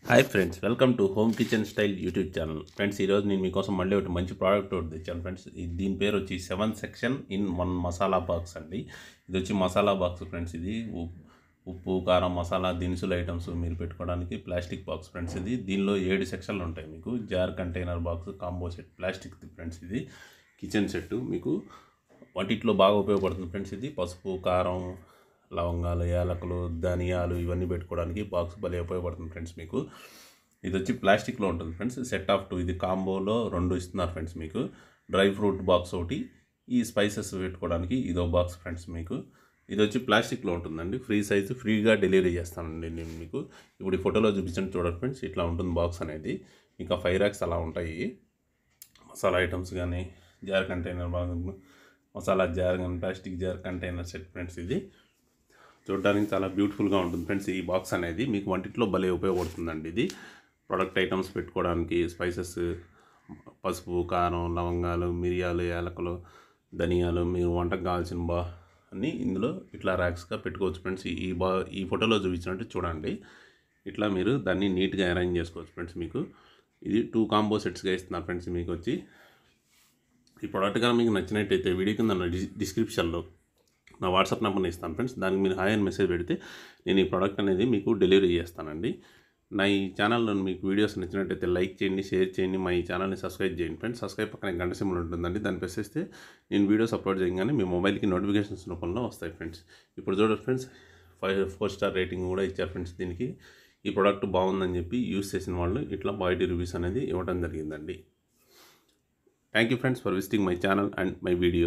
Hi friends, welcome to home kitchen style YouTube channel. Friends, ఈరోజు నేను మీకోసం మళ్ళీ ఒకటి మంచి ప్రోడక్ట్ ఒకటి తెచ్చాను ఫ్రెండ్స్. దీని పేరు వచ్చి 7 సెక్షన్ ఇన్ 1 మసాలా బాక్స్ అండి. ఇది వచ్చి మసాలా బాక్స్ ఫ్రెండ్స్. ఇది ఉప్పు, కారం, మసాలా దినుసులు ఐటమ్స్ మీరు పెట్టుకోవడానికి ప్లాస్టిక్ బాక్స్ ఫ్రెండ్స్. ఇది దీనిలో 7 సెక్షన్లు ఉంటాయి. మీకు jar, container box, combo set, plastic friends. ఇది కిచెన్ సెట్ మీకు వంటిట్లో బాగా ఉపయోగపడుతుంది ఫ్రెండ్స్. ఇది పసుపు, కారం, లవంగాలు, యాలకులు, ధనియాలు ఇవన్నీ పెట్టుకోవడానికి బాక్స్ భలే ఉపయోగపడుతుంది ఫ్రెండ్స్. మీకు ఇది వచ్చి ప్లాస్టిక్లో ఉంటుంది ఫ్రెండ్స్. సెట్ ఆఫ్ 2 ఇది కాంబోలో 2 ఇస్తున్నారు ఫ్రెండ్స్. మీకు డ్రై ఫ్రూట్ బాక్స్ ఒకటి, ఈ స్పైసెస్ పెట్టుకోవడానికి ఇదో బాక్స్ ఫ్రెండ్స్. మీకు ఇది వచ్చి ప్లాస్టిక్లో ఉంటుందండి. ఫ్రీ సైజు, ఫ్రీగా డెలివరీ చేస్తానండి నేను మీకు. ఇప్పుడు ఈ ఫోటోలో చూపించండి చూడండి ఫ్రెండ్స్. ఇట్లా ఉంటుంది బాక్స్ అనేది. ఇంకా 5 ర్యాక్స్ అలా ఉంటాయి. మసాలా ఐటమ్స్ కానీ, జార్ కంటైనర్ బాగా, మసాలా జార్ కానీ, plastic jar container set friends. ఇది చూడడానికి చాలా బ్యూటిఫుల్గా ఉంటుంది ఫ్రెండ్స్. ఈ బాక్స్ అనేది మీకు వంటిట్లో భలే ఉపయోగపడుతుందండి. ఇది ప్రొడక్ట్ ఐటమ్స్ పెట్టుకోవడానికి, స్పైసెస్, పసుపు, కారం, లవంగాలు, మిరియాలు, యాలకులు, ధనియాలు, మీరు వంటకు కావాల్సిన అన్నీ ఇందులో ఇట్లా ర్యాక్స్గా పెట్టుకోవచ్చు ఫ్రెండ్స్. ఈ ఫోటోలో చూపించినట్టు చూడండి. ఇట్లా మీరు దాన్ని నీట్గా అరేంజ్ చేసుకోవచ్చు ఫ్రెండ్స్. మీకు ఇది 2 కాంబో సెట్స్గా ఇస్తున్నారు ఫ్రెండ్స్. మీకు వచ్చి ఈ ప్రోడక్ట్ కానీ మీకు నచ్చినట్టయితే వీడియో కింద డిస్క్రిప్షన్లో నా వాట్సాప్ నెంబర్ని ఇస్తాను ఫ్రెండ్స్. దానికి మీరు హాయ్ అని మెసేజ్ పెడితే నేను ఈ ప్రోడక్ట్ అనేది మీకు డెలివరీ చేస్తానండి. నా ఈ ఛానల్లో మీకు వీడియోస్ నచ్చినట్టయితే లైక్ చేయండి, షేర్ చేయండి, మా ఈ ఛానల్ని సబ్స్క్రైబ్ చేయండి ఫ్రెండ్స్. సబ్స్క్రైబ్ పక్కన గంట సింబల్ ఉంటుందండి, దాన్ని ప్రెస్ చేస్తే నేను వీడియోస్ అప్లోడ్ చేయగానే మీ మొబైల్కి నోటిఫికేషన్స్ రూపంలో వస్తాయి ఫ్రెండ్స్. ఇప్పుడు చూడండి ఫ్రెండ్స్, 4 స్టార్ రేటింగ్ కూడా ఇచ్చారు ఫ్రెండ్స్. దీనికి ఈ ప్రోడక్ట్ బాగుందని చెప్పి యూస్ చేసిన వాళ్ళు ఇట్లా బాయిటీ రివ్యూస్ అనేది ఇవ్వడం జరిగిందండి. Thank you friends for visiting my channel and my video.